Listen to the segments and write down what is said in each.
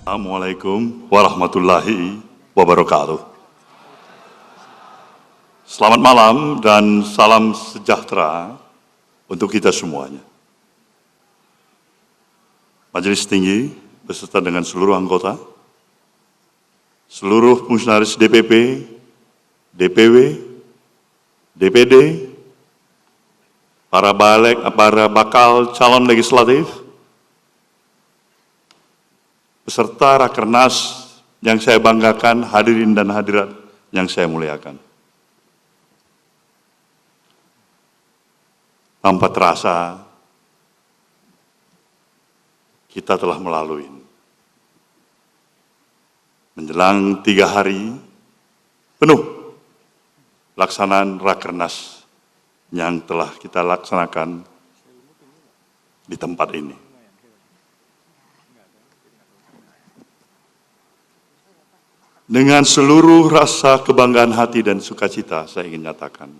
Assalamualaikum warahmatullahi wabarakatuh. Selamat malam dan salam sejahtera untuk kita semuanya. Majelis Tinggi beserta dengan seluruh anggota, seluruh fungsionaris DPP, DPW, DPD, para bakal calon legislatif, beserta Rakernas yang saya banggakan, hadirin dan hadirat yang saya muliakan. Tanpa terasa, kita telah melalui menjelang 3 hari penuh pelaksanaan Rakernas yang telah kita laksanakan di tempat ini. Dengan seluruh rasa kebanggaan hati dan sukacita, saya ingin nyatakan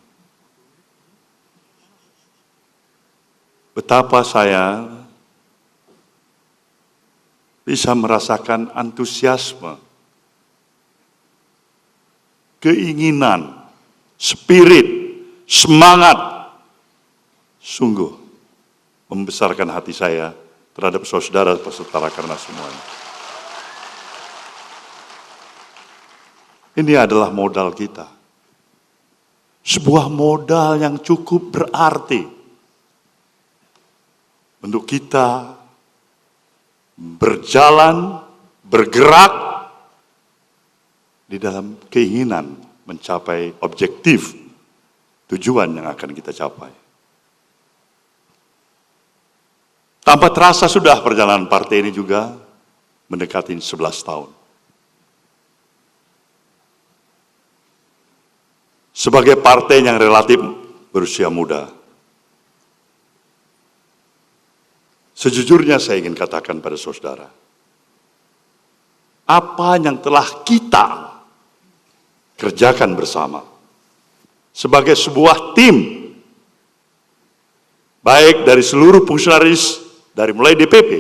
betapa saya bisa merasakan antusiasme, keinginan, spirit, semangat, sungguh membesarkan hati saya terhadap saudara peserta Rakernas semuanya. Ini adalah modal kita. Sebuah modal yang cukup berarti untuk kita berjalan, bergerak di dalam keinginan mencapai objektif tujuan yang akan kita capai. Tanpa terasa sudah perjalanan partai ini juga mendekati 11 tahun. Sebagai partai yang relatif berusia muda, sejujurnya saya ingin katakan pada saudara, apa yang telah kita kerjakan bersama sebagai sebuah tim, baik dari seluruh fungsionaris, dari mulai DPP,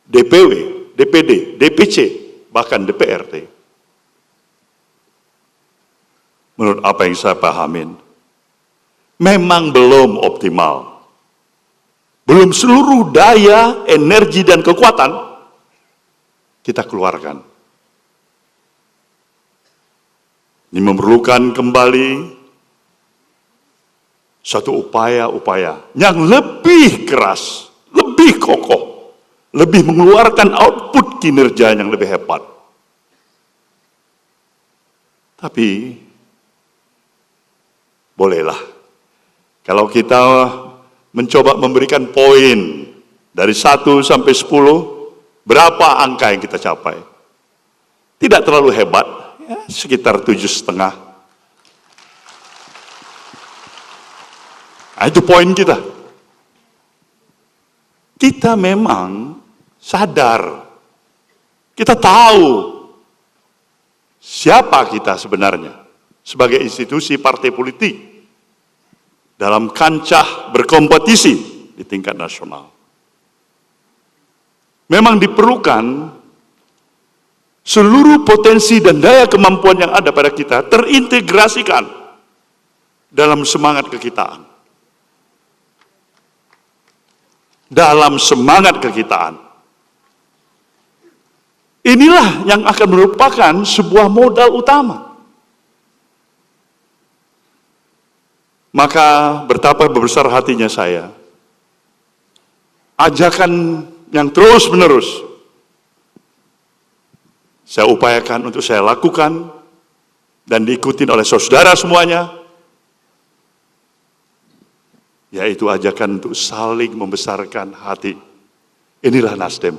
DPW, DPD, DPC, bahkan DPRT. Menurut apa yang saya pahamin, memang belum optimal. Belum seluruh daya, energi, dan kekuatan kita keluarkan. Ini memerlukan kembali satu upaya-upaya yang lebih keras, lebih kokoh, lebih mengeluarkan output kinerja yang lebih hebat. Tapi, bolehlah, kalau kita mencoba memberikan poin dari 1 sampai 10, berapa angka yang kita capai? Tidak terlalu hebat, ya, sekitar 7,5. Nah, itu poin kita. Kita memang sadar, kita tahu siapa kita sebenarnya sebagai institusi partai politik dalam kancah berkompetisi di tingkat nasional. Memang diperlukan seluruh potensi dan daya kemampuan yang ada pada kita terintegrasikan dalam semangat kekitaan. Dalam semangat kekitaan. Inilah yang akan merupakan sebuah modal utama. Maka betapa besar hatinya saya, ajakan yang terus-menerus saya upayakan untuk saya lakukan dan diikuti oleh saudara semuanya, yaitu ajakan untuk saling membesarkan hati. Inilah Nasdem.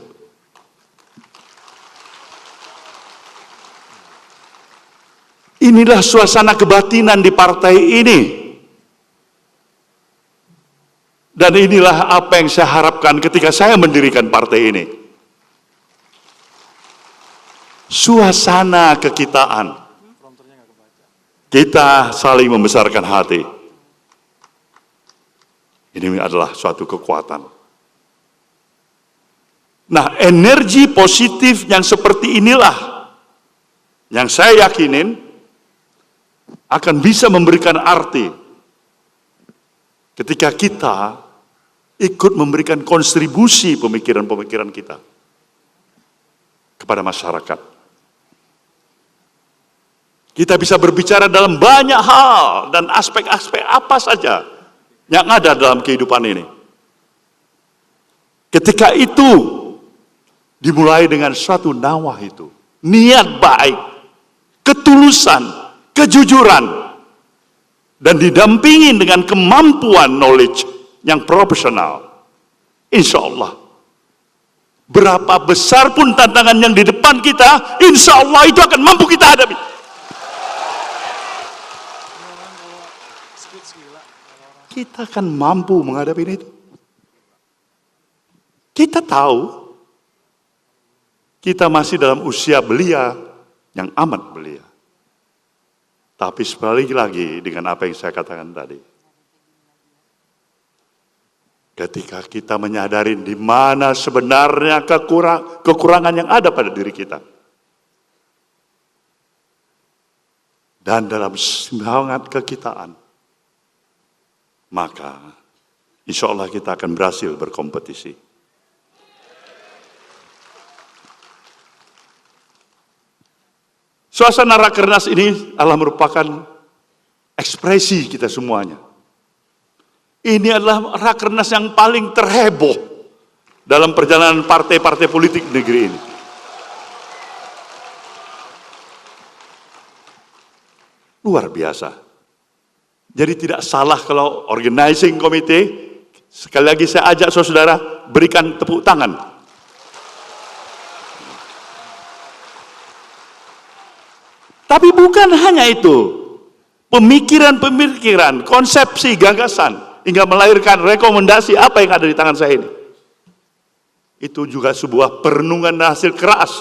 Inilah suasana kebatinan di partai ini. Dan inilah apa yang saya harapkan ketika saya mendirikan partai ini. Suasana kekitaan. Kita saling membesarkan hati. Ini adalah suatu kekuatan. Nah, energi positif yang seperti inilah yang saya yakinin akan bisa memberikan arti ketika kita ikut memberikan kontribusi pemikiran-pemikiran kita kepada masyarakat. Kita bisa berbicara dalam banyak hal dan aspek-aspek apa saja yang ada dalam kehidupan ini. Ketika itu dimulai dengan suatu nawah itu, niat baik, ketulusan, kejujuran, dan didampingi dengan kemampuan knowledge yang profesional. Insya Allah, berapa besar pun tantangan yang di depan kita, insya Allah itu akan mampu kita hadapi. Kita akan mampu menghadapi itu. Kita tahu kita masih dalam usia belia yang amat belia. Tapi sekali lagi dengan apa yang saya katakan tadi, ketika kita menyadari di mana sebenarnya kekurangan yang ada pada diri kita, dan dalam semangat kekitaan, maka insya Allah kita akan berhasil berkompetisi. Suasana Rakernas ini adalah merupakan ekspresi kita semuanya. Ini adalah Rakernas yang paling terheboh dalam perjalanan partai-partai politik di negeri ini. Luar biasa. Jadi tidak salah kalau organizing committee, sekali lagi saya ajak saudara, berikan tepuk tangan. Tapi bukan hanya itu, pemikiran-pemikiran, konsepsi, gagasan, hingga melahirkan rekomendasi apa yang ada di tangan saya ini. Itu juga sebuah perenungan hasil keras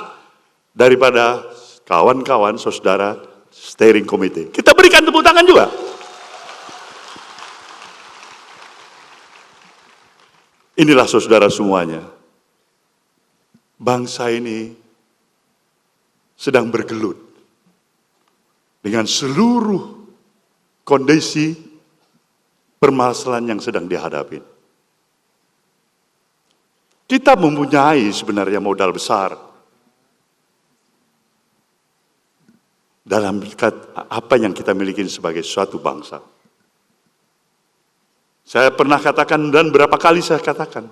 daripada kawan-kawan, saudara, steering committee. Kita berikan tepuk tangan juga. Inilah saudara semuanya, bangsa ini sedang bergelut dengan seluruh kondisi permasalahan yang sedang dihadapi. Kita mempunyai sebenarnya modal besar dalam apa yang kita miliki sebagai suatu bangsa. Saya pernah katakan dan berapa kali saya katakan,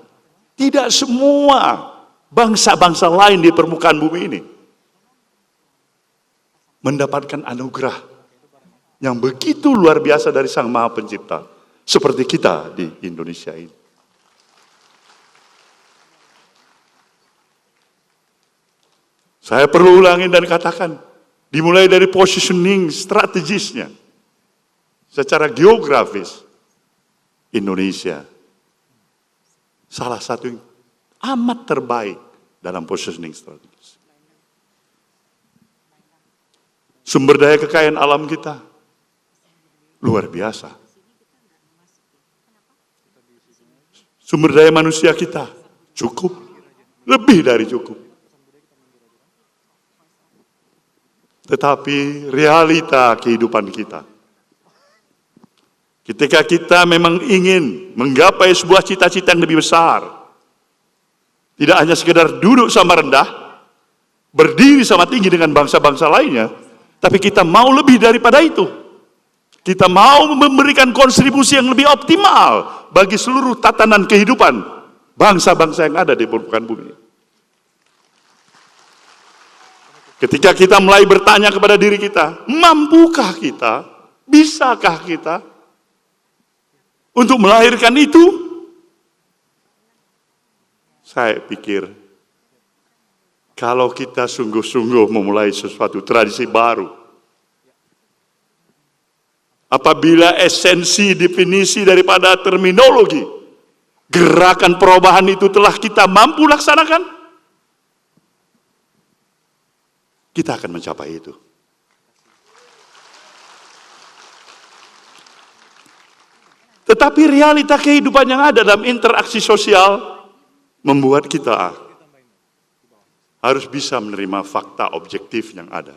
tidak semua bangsa-bangsa lain di permukaan bumi ini mendapatkan anugerah yang begitu luar biasa dari Sang Maha Pencipta, seperti kita di Indonesia ini. Saya perlu ulangi dan katakan, dimulai dari positioning strategisnya, secara geografis, Indonesia salah satu yang amat terbaik dalam positioning strategis. Sumber daya kekayaan alam kita luar biasa. Sumber daya manusia kita cukup, lebih dari cukup. Tetapi realita kehidupan kita, ketika kita memang ingin menggapai sebuah cita-cita yang lebih besar, tidak hanya sekedar duduk sama rendah, berdiri sama tinggi dengan bangsa-bangsa lainnya, tapi kita mau lebih daripada itu. Kita mau memberikan kontribusi yang lebih optimal bagi seluruh tatanan kehidupan bangsa-bangsa yang ada di permukaan bumi. Ketika kita mulai bertanya kepada diri kita, mampukah kita, bisakah kita untuk melahirkan itu? Saya pikir, kalau kita sungguh-sungguh memulai sesuatu tradisi baru, apabila esensi definisi daripada terminologi gerakan perubahan itu telah kita mampu laksanakan, kita akan mencapai itu. Tetapi realita kehidupan yang ada dalam interaksi sosial membuat kita harus bisa menerima fakta objektif yang ada.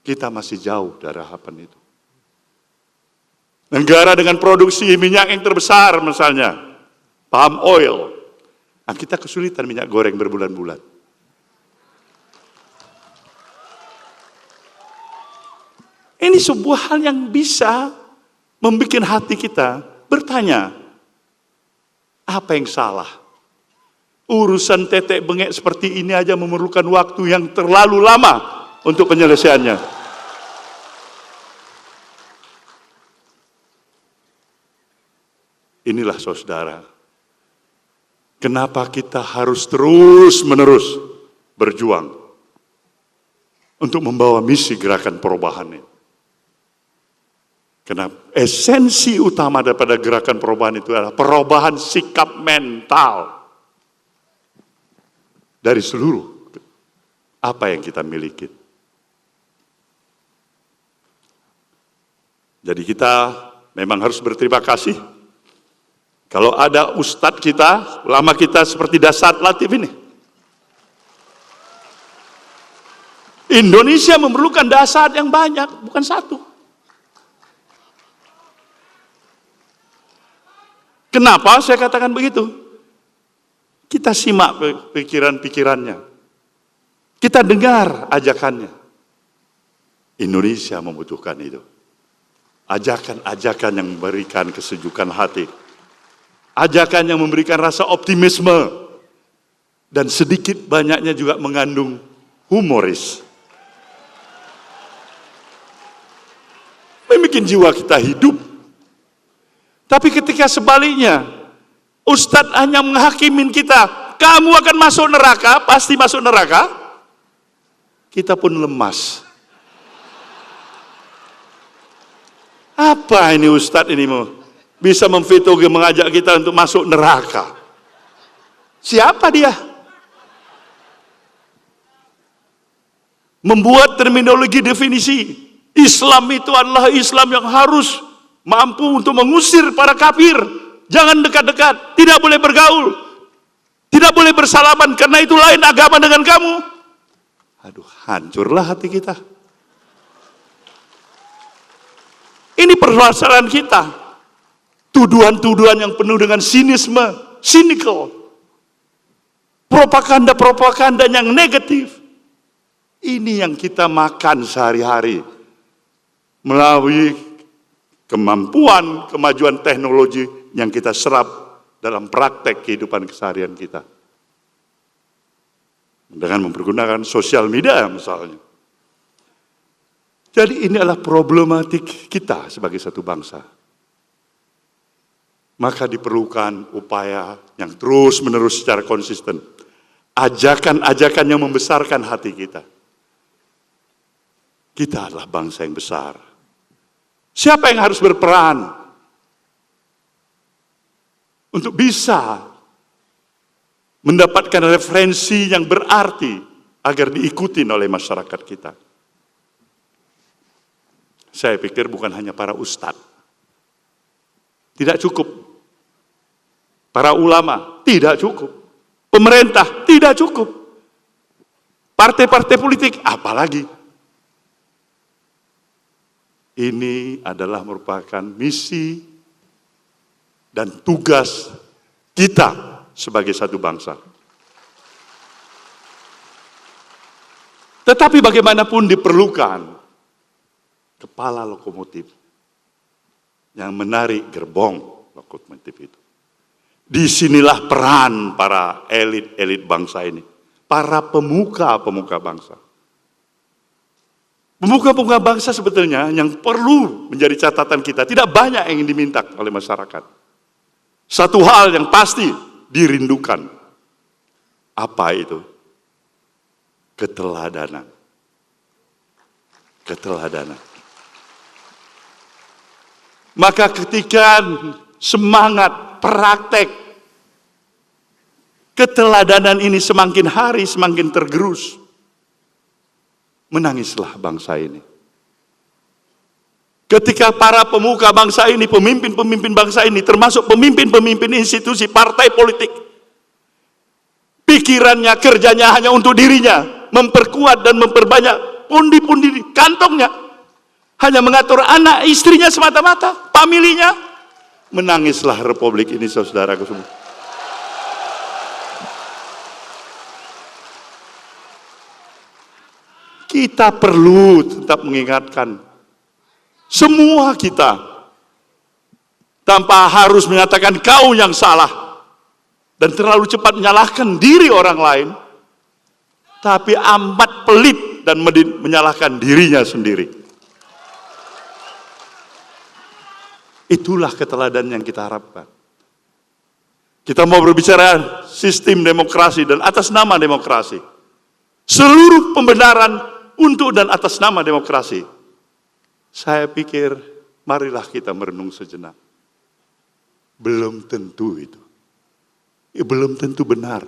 Kita masih jauh dari harapan itu. Negara dengan produksi minyak yang terbesar misalnya, palm oil, nah kita kesulitan minyak goreng berbulan-bulan. Ini sebuah hal yang bisa membuat hati kita bertanya, apa yang salah? Urusan tetek bengek seperti ini aja memerlukan waktu yang terlalu lama untuk penyelesaiannya. Inilah saudara, kenapa kita harus terus-menerus berjuang untuk membawa misi gerakan perubahan ini. Karena esensi utama daripada gerakan perubahan itu adalah perubahan sikap mental dari seluruh apa yang kita miliki. Jadi kita memang harus berterima kasih kalau ada ustadz kita, ulama kita seperti Dasat Latif ini. Indonesia memerlukan dasar yang banyak, bukan satu. Kenapa saya katakan begitu? Kita simak pikiran-pikirannya. Kita dengar ajakannya. Indonesia membutuhkan itu. Ajakan-ajakan yang memberikan kesejukan hati. Ajakan yang memberikan rasa optimisme. Dan sedikit banyaknya juga mengandung humoris. Membuat jiwa kita hidup. Tapi ketika sebaliknya, Ustadz hanya menghakimin kita, kamu akan masuk neraka, pasti masuk neraka, kita pun lemas. Apa ini Ustadz ini mau? Bisa memfitoge mengajak kita untuk masuk neraka. Siapa dia? Membuat terminologi definisi. Islam itu adalah Islam yang harus mampu untuk mengusir para kafir. Jangan dekat-dekat, tidak boleh bergaul, tidak boleh bersalaman, karena itu lain agama dengan kamu. Aduh, hancurlah hati kita. Ini permasalahan kita. Tuduhan-tuduhan yang penuh dengan sinisme, cynical. Propaganda-propaganda yang negatif. Ini yang kita makan sehari-hari. Melalui kemampuan, kemajuan teknologi yang kita serap dalam praktek kehidupan keseharian kita. Dengan mempergunakan sosial media misalnya. Jadi ini adalah problematik kita sebagai satu bangsa. Maka diperlukan upaya yang terus-menerus secara konsisten. Ajakan-ajakan yang membesarkan hati kita. Kita adalah bangsa yang besar. Siapa yang harus berperan untuk bisa mendapatkan referensi yang berarti agar diikuti oleh masyarakat kita? Saya pikir bukan hanya para ustadz. Tidak cukup. Para ulama tidak cukup. Pemerintah tidak cukup. Partai-partai politik apalagi. Ini adalah merupakan misi dan tugas kita sebagai satu bangsa. Tetapi bagaimanapun diperlukan kepala lokomotif yang menarik gerbong lokomotif itu. Disinilah peran para elit-elit bangsa ini, para pemuka-pemuka bangsa. Pemuka-pemuka bangsa sebetulnya yang perlu menjadi catatan kita, tidak banyak yang diminta oleh masyarakat. Satu hal yang pasti dirindukan. Apa itu? Keteladanan. Keteladanan. Maka ketika semangat praktek keteladanan ini semakin hari semakin tergerus, menangislah bangsa ini. Ketika para pemuka bangsa ini, pemimpin-pemimpin bangsa ini, termasuk pemimpin-pemimpin institusi partai politik, pikirannya, kerjanya hanya untuk dirinya, memperkuat dan memperbanyak pundi-pundi kantongnya, hanya mengatur anak istrinya semata-mata, familinya. Menangislah republik ini, saudaraku semua. Kita perlu tetap mengingatkan semua kita, tanpa harus mengatakan kau yang salah dan terlalu cepat menyalahkan diri orang lain, tapi amat pelit dan menyalahkan dirinya sendiri. Itulah keteladan yang kita harapkan. Kita mau berbicara sistem demokrasi dan atas nama demokrasi. Seluruh pembenaran untuk dan atas nama demokrasi. Saya pikir marilah kita merenung sejenak. Belum tentu itu. Belum tentu benar.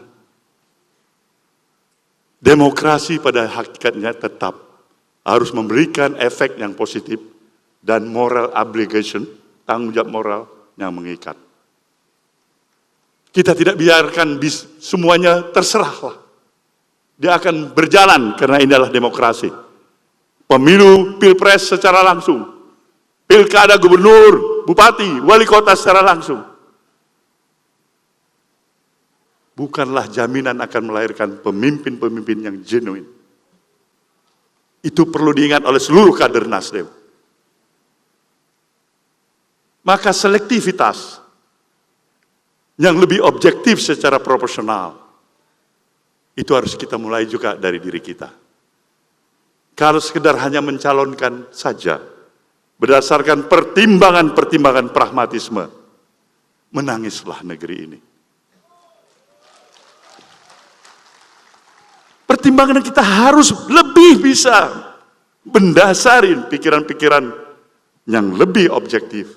Demokrasi pada hakikatnya tetap harus memberikan efek yang positif dan moral obligation, tanggung jawab moral yang mengikat. Kita tidak biarkan semuanya terserahlah. Dia akan berjalan karena ini adalah demokrasi. Pemilu, pilpres secara langsung. Pilkada gubernur, bupati, wali kota secara langsung. Bukanlah jaminan akan melahirkan pemimpin-pemimpin yang genuine. Itu perlu diingat oleh seluruh kader Nasdem. Maka selektivitas yang lebih objektif secara proporsional, itu harus kita mulai juga dari diri kita. Kalau sekedar hanya mencalonkan saja, berdasarkan pertimbangan-pertimbangan pragmatisme, menangislah negeri ini. Pertimbangan kita harus lebih bisa mendasari pikiran-pikiran yang lebih objektif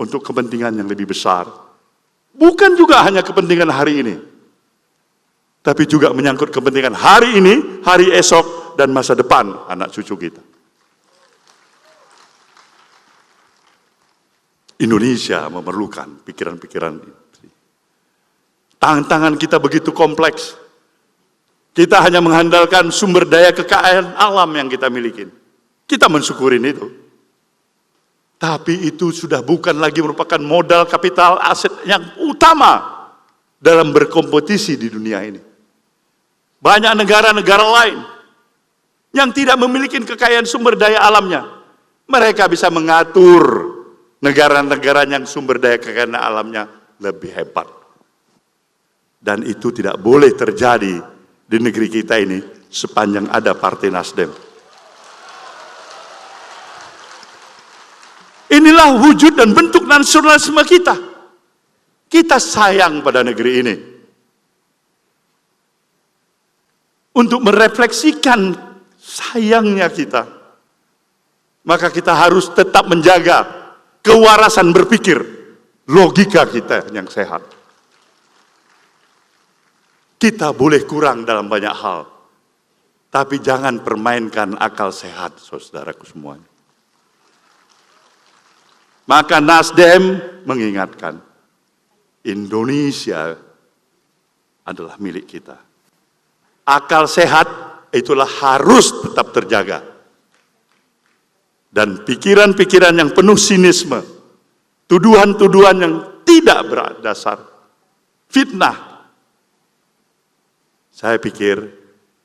untuk kepentingan yang lebih besar. Bukan juga hanya kepentingan hari ini, tapi juga menyangkut kepentingan hari ini, hari esok, dan masa depan anak cucu kita. Indonesia memerlukan pikiran-pikiran ini. Tantangan kita begitu kompleks. Kita hanya mengandalkan sumber daya kekayaan alam yang kita miliki. Kita mensyukurin itu. Tapi itu sudah bukan lagi merupakan modal kapital aset yang utama dalam berkompetisi di dunia ini. Banyak negara-negara lain yang tidak memiliki kekayaan sumber daya alamnya. Mereka bisa mengatur negara-negara yang sumber daya kekayaan alamnya lebih hebat. Dan itu tidak boleh terjadi di negeri kita ini sepanjang ada Partai Nasdem. Inilah wujud dan bentuk nasionalisme kita. Kita sayang pada negeri ini. Untuk merefleksikan sayangnya kita, maka kita harus tetap menjaga kewarasan berpikir, logika kita yang sehat. Kita boleh kurang dalam banyak hal, tapi jangan permainkan akal sehat, saudaraku semuanya. Maka Nasdem mengingatkan, Indonesia adalah milik kita. Akal sehat itulah harus tetap terjaga. Dan pikiran-pikiran yang penuh sinisme, tuduhan-tuduhan yang tidak berdasar, fitnah, saya pikir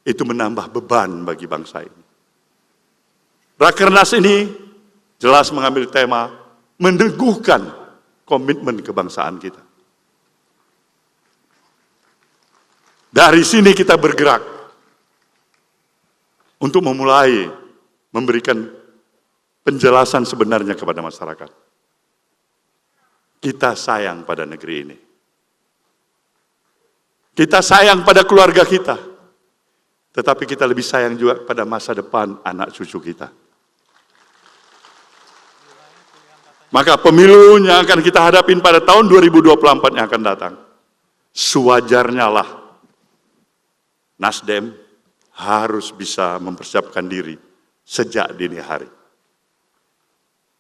itu menambah beban bagi bangsa ini. Rakernas ini jelas mengambil tema meneguhkan komitmen kebangsaan kita. Dari sini kita bergerak untuk memulai memberikan penjelasan sebenarnya kepada masyarakat. Kita sayang pada negeri ini. Kita sayang pada keluarga kita. Tetapi kita lebih sayang juga pada masa depan anak cucu kita. Maka pemilu yang akan kita hadapin pada tahun 2024 yang akan datang, sewajarnya lah Nasdem harus bisa mempersiapkan diri sejak dini hari.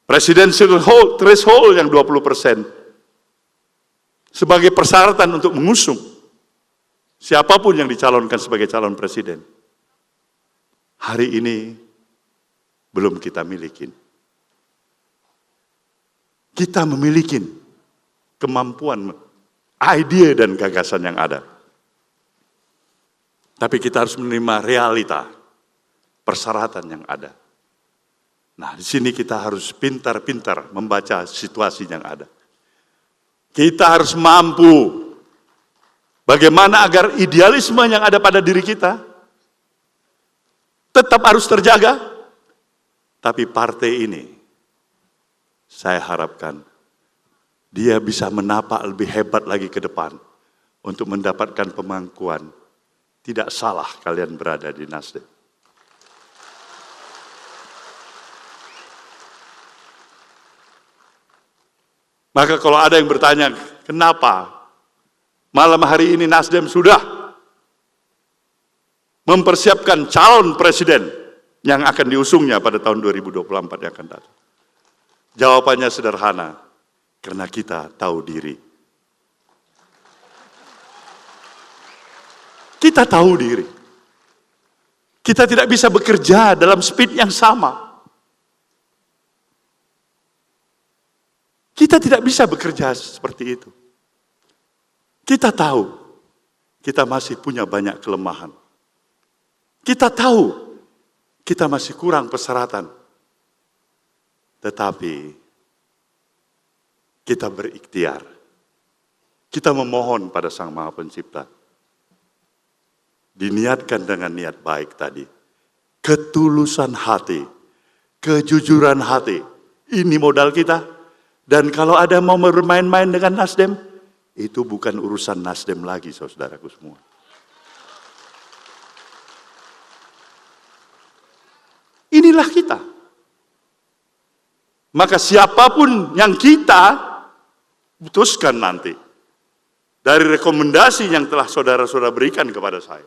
Presidential threshold yang 20% sebagai persyaratan untuk mengusung siapapun yang dicalonkan sebagai calon presiden, hari ini belum kita miliki. Kita memiliki kemampuan, ide dan gagasan yang ada. Tapi kita harus menerima realita, persyaratan yang ada. Nah, di sini kita harus pintar-pintar membaca situasi yang ada. Kita harus mampu bagaimana agar idealisme yang ada pada diri kita tetap harus terjaga. Tapi partai ini, saya harapkan dia bisa menapak lebih hebat lagi ke depan untuk mendapatkan pengakuan. Tidak salah kalian berada di Nasdem. Maka kalau ada yang bertanya, kenapa malam hari ini Nasdem sudah mempersiapkan calon presiden yang akan diusungnya pada tahun 2024 yang akan datang? Jawabannya sederhana, karena kita tahu diri. Kita tahu diri. Kita tidak bisa bekerja dalam speed yang sama. Kita tidak bisa bekerja seperti itu. Kita tahu, kita masih punya banyak kelemahan. Kita tahu, kita masih kurang persyaratan. Tetapi, kita berikhtiar. Kita memohon pada Sang Maha Pencipta. Diniatkan dengan niat baik tadi. Ketulusan hati, kejujuran hati. Ini modal kita. Dan kalau ada mau bermain-main dengan Nasdem, itu bukan urusan Nasdem lagi, saudaraku semua. Inilah kita. Maka siapapun yang kita putuskan nanti, dari rekomendasi yang telah saudara-saudara berikan kepada saya,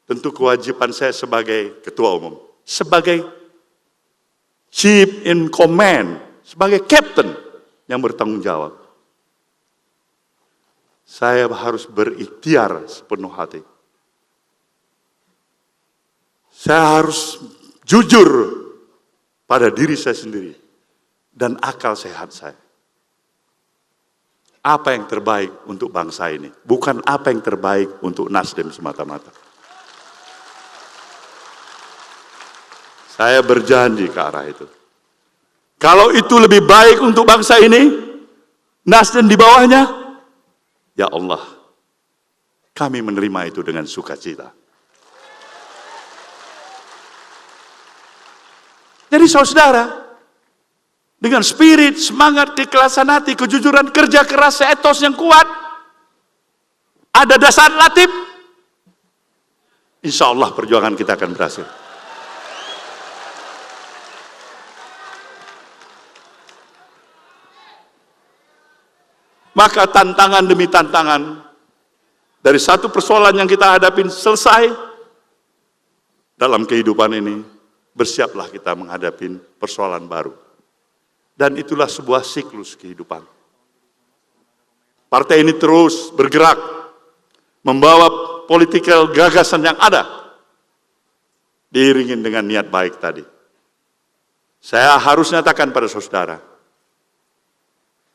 tentu kewajiban saya sebagai ketua umum, sebagai chief in command, sebagai captain yang bertanggung jawab, saya harus berikhtiar sepenuh hati. Saya harus jujur pada diri saya sendiri dan akal sehat saya. Apa yang terbaik untuk bangsa ini, bukan apa yang terbaik untuk Nasdem semata-mata. Saya berjanji ke arah itu. Kalau itu lebih baik untuk bangsa ini, Nasdem di bawahnya, ya Allah, kami menerima itu dengan sukacita. Jadi saudara, dengan spirit, semangat, keikhlasan hati, kejujuran, kerja keras, etos yang kuat, ada dasar latib, insya Allah perjuangan kita akan berhasil. Maka tantangan demi tantangan, dari satu persoalan yang kita hadapin selesai, dalam kehidupan ini, bersiaplah kita menghadapi persoalan baru. Dan itulah sebuah siklus kehidupan. Partai ini terus bergerak, membawa political gagasan yang ada, diiringin dengan niat baik tadi. Saya harus nyatakan pada saudara,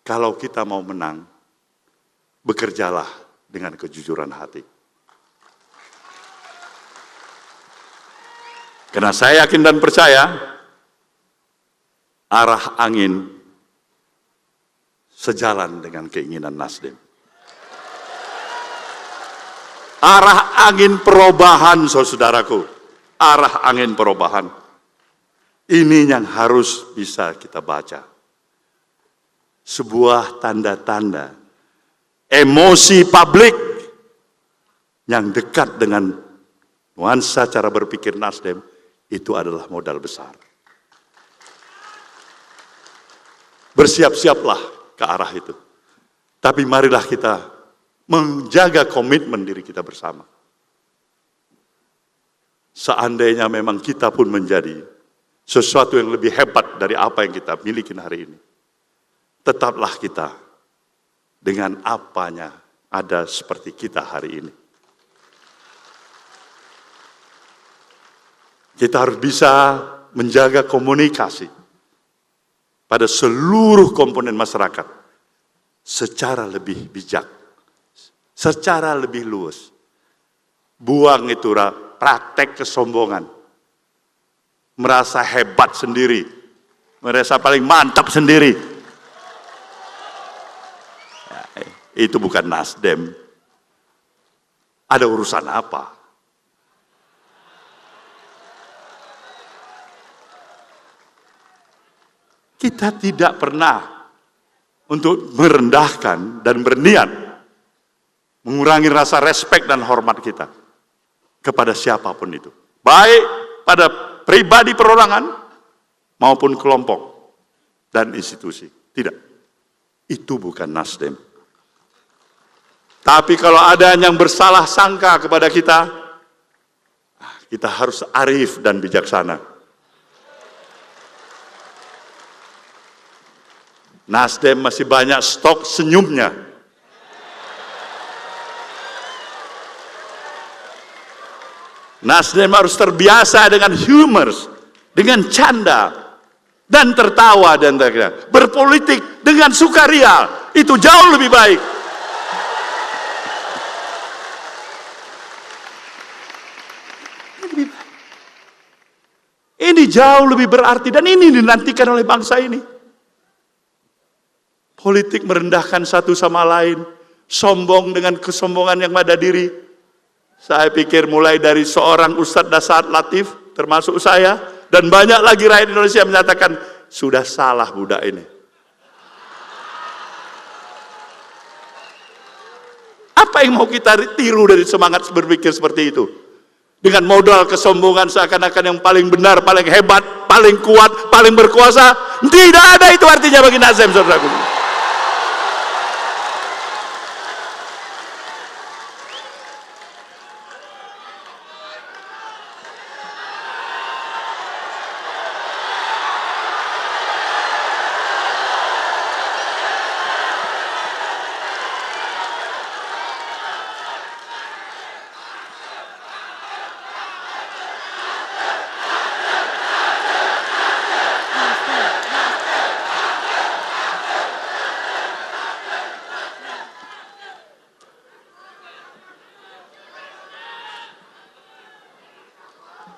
kalau kita mau menang, bekerjalah dengan kejujuran hati. Karena saya yakin dan percaya, arah angin sejalan dengan keinginan Nasdem. Arah angin perubahan, saudaraku. Arah angin perubahan. Ini yang harus bisa kita baca. Sebuah tanda-tanda emosi publik yang dekat dengan nuansa cara berpikir Nasdem, itu adalah modal besar. Bersiap-siaplah ke arah itu. Tapi marilah kita menjaga komitmen diri kita bersama. Seandainya memang kita pun menjadi sesuatu yang lebih hebat dari apa yang kita miliki hari ini, tetaplah kita dengan apanya ada seperti kita hari ini. Kita harus bisa menjaga komunikasi pada seluruh komponen masyarakat secara lebih bijak, secara lebih luas. Buang itu praktek kesombongan, merasa hebat sendiri, merasa paling mantap sendiri. Ya, itu bukan Nasdem. Ada urusan apa? Kita tidak pernah untuk merendahkan dan berniat mengurangi rasa respek dan hormat kita kepada siapapun itu. Baik pada pribadi perorangan maupun kelompok dan institusi. Tidak. Itu bukan Nasdem. Tapi kalau ada yang bersalah sangka kepada kita, kita harus arif dan bijaksana. Nasdem masih banyak stok senyumnya. Nasdem harus terbiasa dengan humor, dengan canda, dan tertawa dan berpolitik dengan sukaria. Itu jauh lebih baik. Ini jauh lebih berarti dan ini dinantikan oleh bangsa ini. Politik merendahkan satu sama lain, sombong dengan kesombongan yang pada diri. Saya pikir mulai dari seorang Ustadz Dasar Latif, termasuk saya, dan banyak lagi rakyat Indonesia menyatakan, sudah salah budak ini. Apa yang mau kita tiru dari semangat berpikir seperti itu? Dengan modal kesombongan seakan-akan yang paling benar, paling hebat, paling kuat, paling berkuasa. Tidak ada itu artinya bagi Nasdem, saudaraku.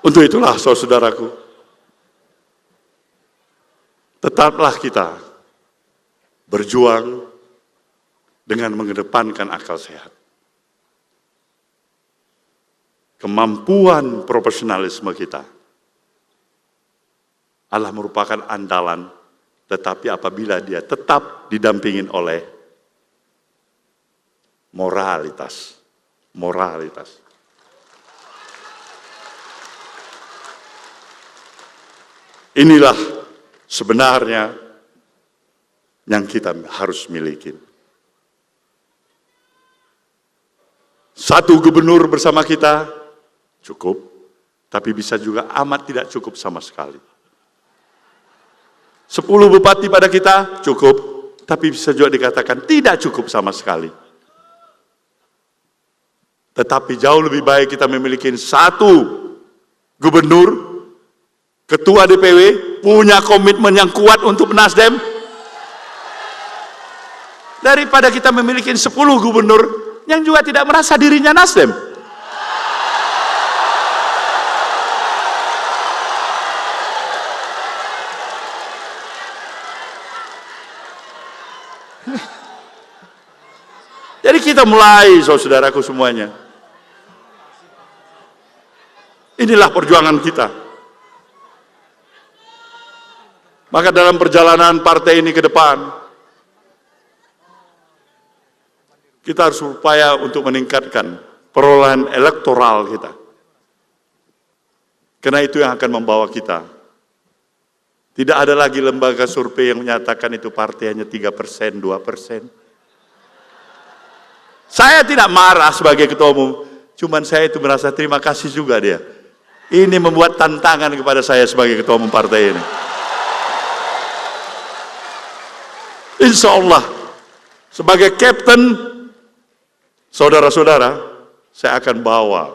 Untuk itulah, saudaraku, tetaplah kita berjuang dengan mengedepankan akal sehat. Kemampuan profesionalisme kita adalah merupakan andalan, tetapi apabila dia tetap didampingin oleh moralitas. Inilah sebenarnya yang kita harus miliki. Satu gubernur bersama kita cukup, tapi bisa juga amat tidak cukup sama sekali. 10 bupati pada kita cukup, tapi bisa juga dikatakan tidak cukup sama sekali. Tetapi jauh lebih baik kita memiliki satu gubernur, ketua DPW, punya komitmen yang kuat untuk Nasdem, daripada kita memiliki 10 gubernur yang juga tidak merasa dirinya Nasdem. Jadi kita mulai, saudaraku semuanya. Inilah perjuangan kita. Maka dalam perjalanan partai ini ke depan, kita harus berupaya untuk meningkatkan perolehan elektoral kita. Karena itu yang akan membawa kita. Tidak ada lagi lembaga survei yang menyatakan itu partai hanya 3%, 2%. Saya tidak marah sebagai ketua umum, cuman saya itu merasa terima kasih juga dia. Ini membuat tantangan kepada saya sebagai ketua umum partai ini. Insya Allah, sebagai kapten, saudara-saudara, saya akan bawa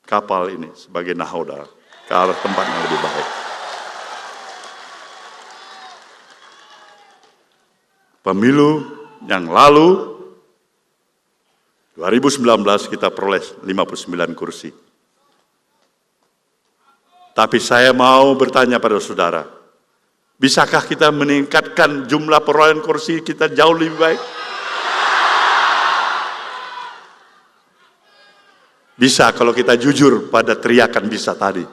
kapal ini sebagai nahoda. ke arah tempat yang lebih baik. Pemilu yang lalu 2019 kita peroleh 59 kursi. Tapi saya mau bertanya pada saudara, bisakah kita meningkatkan jumlah perolehan kursi kita jauh lebih baik? Bisa kalau kita jujur pada teriakan bisa tadi.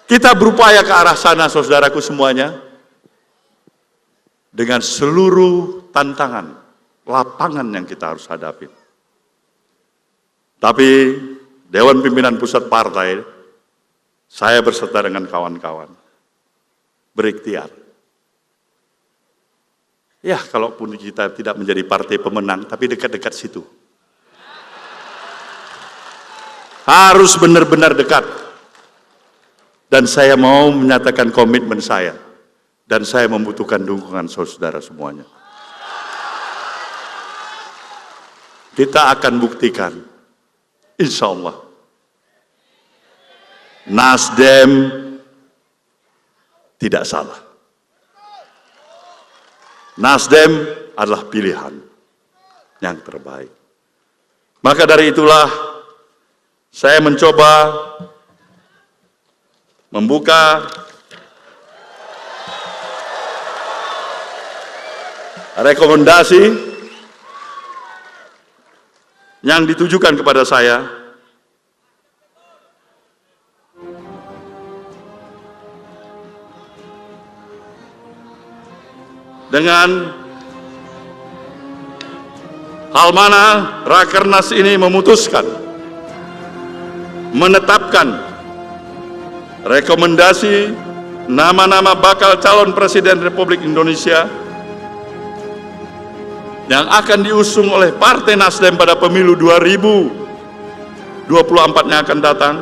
Kita berupaya ke arah sana, saudaraku semuanya, dengan seluruh tantangan, lapangan yang kita harus hadapi. Tapi Dewan Pimpinan Pusat Partai, saya berserta dengan kawan-kawan, berikhtiar. Ya, kalaupun kita tidak menjadi partai pemenang, tapi dekat-dekat situ. Harus benar-benar dekat. Dan saya mau menyatakan komitmen saya. Dan saya membutuhkan dukungan saudara semuanya. Kita akan buktikan, insya Allah, Nasdem tidak salah. Nasdem adalah pilihan yang terbaik. Maka dari itulah saya mencoba membuka rekomendasi yang ditujukan kepada saya dengan hal mana Rakernas ini memutuskan menetapkan rekomendasi nama-nama bakal calon Presiden Republik Indonesia yang akan diusung oleh Partai Nasdem pada pemilu 2024 yang akan datang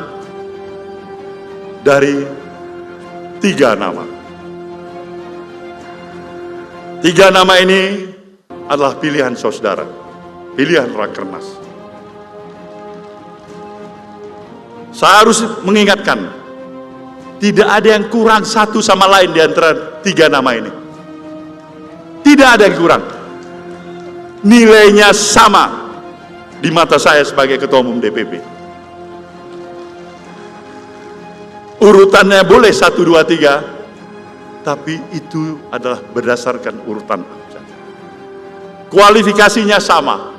dari 3 nama. 3 nama ini adalah pilihan saudara, pilihan Rakernas. Saya harus mengingatkan, tidak ada yang kurang satu sama lain di antara 3 nama ini. Tidak ada yang kurang. Nilainya sama di mata saya sebagai Ketua Umum DPP. Urutannya boleh 1, 2, 3, tapi itu adalah berdasarkan urutan abjad. Kualifikasinya sama,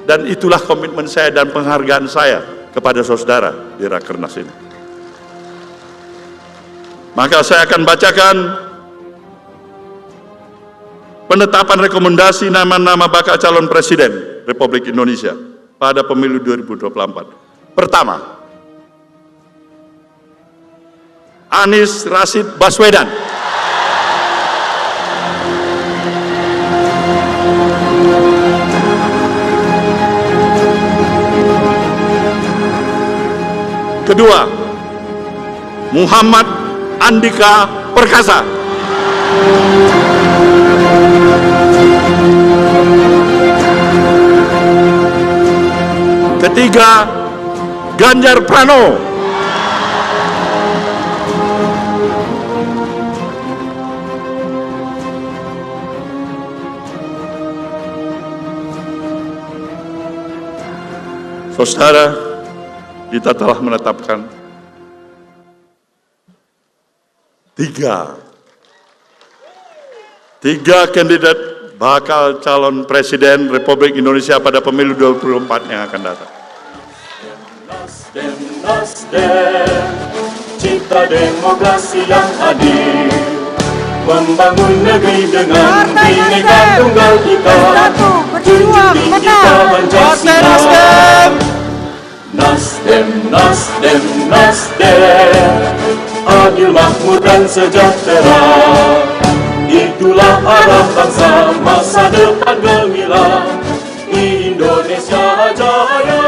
dan itulah komitmen saya dan penghargaan saya kepada saudara di Rakernas ini. Maka saya akan bacakan penetapan rekomendasi nama-nama bakal calon Presiden Republik Indonesia pada pemilu 2024. Pertama, Anies Rashid Baswedan. Kedua, Muhammad Andika Perkasa. Ketiga, Ganjar Pranowo. Saudara, kita telah menetapkan 3 kandidat bakal calon Presiden Republik Indonesia pada pemilu 2024 yang akan datang. Nasdem, cipta demokrasi yang adil, membangun negeri dengan Bhinneka Tunggal Ika, junjung tinggi Pancasila. Nasdem, Nasdem, Nasdem, adil, makmur dan sejahtera, itulah arah bangsa masa depan gemilang Indonesia jaya.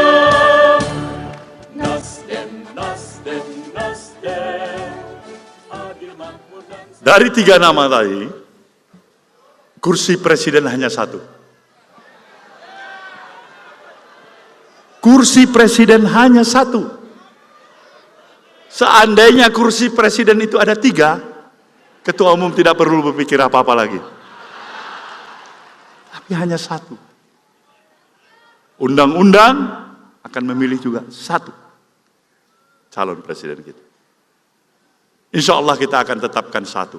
Nasdem, Nasdem, Nasdem, adil, makmur dan sejahtera. Dari 3 nama tadi, kursi presiden hanya 1. Kursi presiden hanya 1. Seandainya kursi presiden itu ada 3, ketua umum tidak perlu berpikir apa-apa lagi. Tapi hanya 1. Undang-undang akan memilih juga 1 calon presiden kita. Insya Allah kita akan tetapkan 1.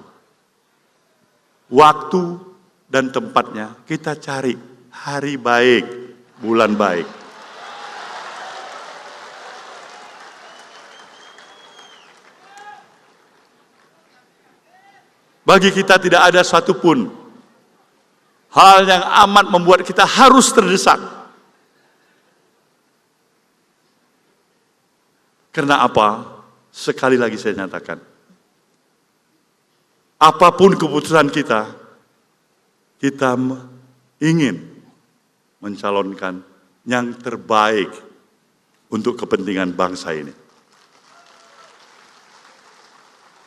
Waktu dan tempatnya kita cari hari baik, bulan baik. Bagi kita tidak ada satupun hal yang amat membuat kita harus terdesak. Karena apa? Sekali lagi saya nyatakan, apapun keputusan kita ingin mencalonkan yang terbaik untuk kepentingan bangsa ini.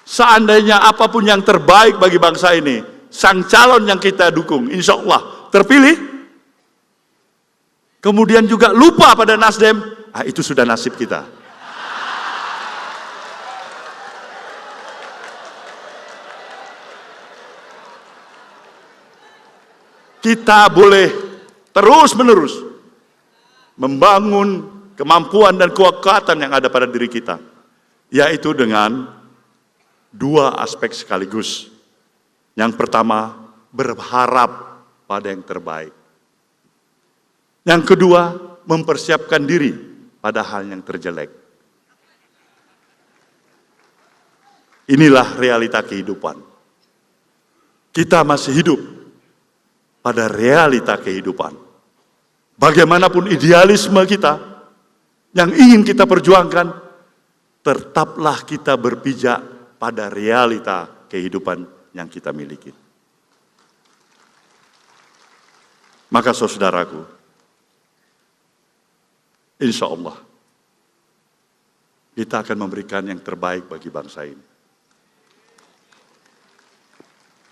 Seandainya apapun yang terbaik bagi bangsa ini, sang calon yang kita dukung, insya Allah terpilih, kemudian juga lupa pada Nasdem, itu sudah nasib kita. Kita boleh terus-menerus membangun kemampuan dan kekuatan yang ada pada diri kita, yaitu dengan 2 aspek sekaligus. Yang pertama, berharap pada yang terbaik. Yang kedua, mempersiapkan diri pada hal yang terjelek. Inilah realita kehidupan. Kita masih hidup pada realita kehidupan. Bagaimanapun idealisme kita yang ingin kita perjuangkan, tetaplah kita berpijak pada realita kehidupan yang kita miliki. Maka saudaraku, insya Allah kita akan memberikan yang terbaik bagi bangsa ini.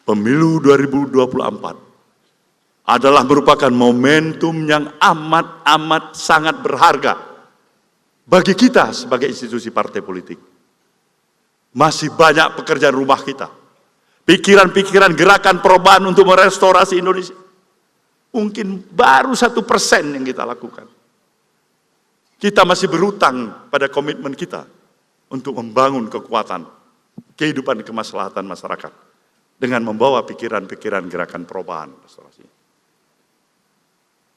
Pemilu 2024 adalah merupakan momentum yang amat sangat berharga bagi kita sebagai institusi partai politik. Masih banyak pekerjaan rumah kita. Pikiran-pikiran gerakan perubahan untuk merestorasi Indonesia. Mungkin baru 1% yang kita lakukan. Kita masih berutang pada komitmen kita untuk membangun kekuatan kehidupan kemaslahatan masyarakat dengan membawa pikiran-pikiran gerakan perubahan restorasi.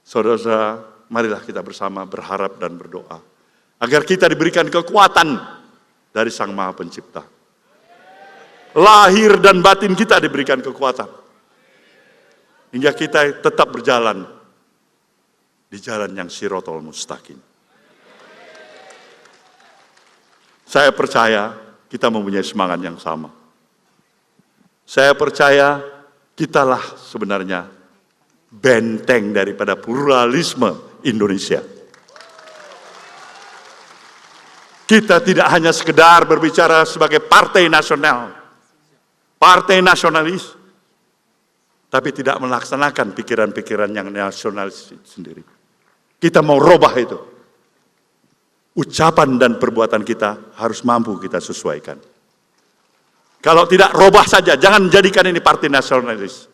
Saudara-saudara, marilah kita bersama berharap dan berdoa agar kita diberikan kekuatan dari Sang Maha Pencipta. Lahir dan batin kita diberikan kekuatan hingga kita tetap berjalan di jalan yang Shirathul Mustaqim. Saya percaya kita mempunyai semangat yang sama. Saya percaya kitalah sebenarnya benteng daripada pluralisme Indonesia. Kita tidak hanya sekedar berbicara sebagai partai nasional, partai nasionalis, tapi tidak melaksanakan pikiran-pikiran yang nasionalis sendiri. Kita mau robah itu. Ucapan dan perbuatan kita harus mampu kita sesuaikan. Kalau tidak, robah saja, jangan jadikan ini partai nasionalis.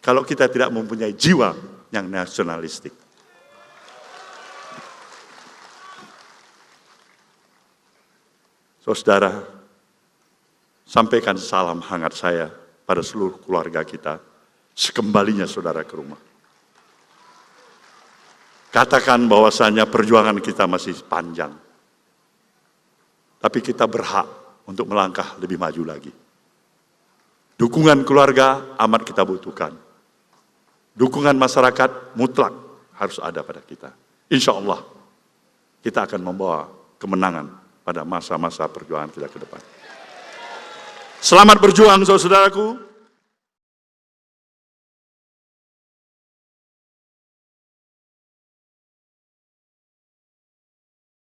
Kalau kita tidak mempunyai jiwa yang nasionalistik. Saudara, sampaikan salam hangat saya pada seluruh keluarga kita sekembalinya saudara ke rumah. Katakan bahwasanya perjuangan kita masih panjang. Tapi kita berhak untuk melangkah lebih maju lagi. Dukungan keluarga amat kita butuhkan. Dukungan masyarakat mutlak harus ada pada kita. Insya Allah kita akan membawa kemenangan pada masa-masa perjuangan kita ke depan. Selamat berjuang saudaraku.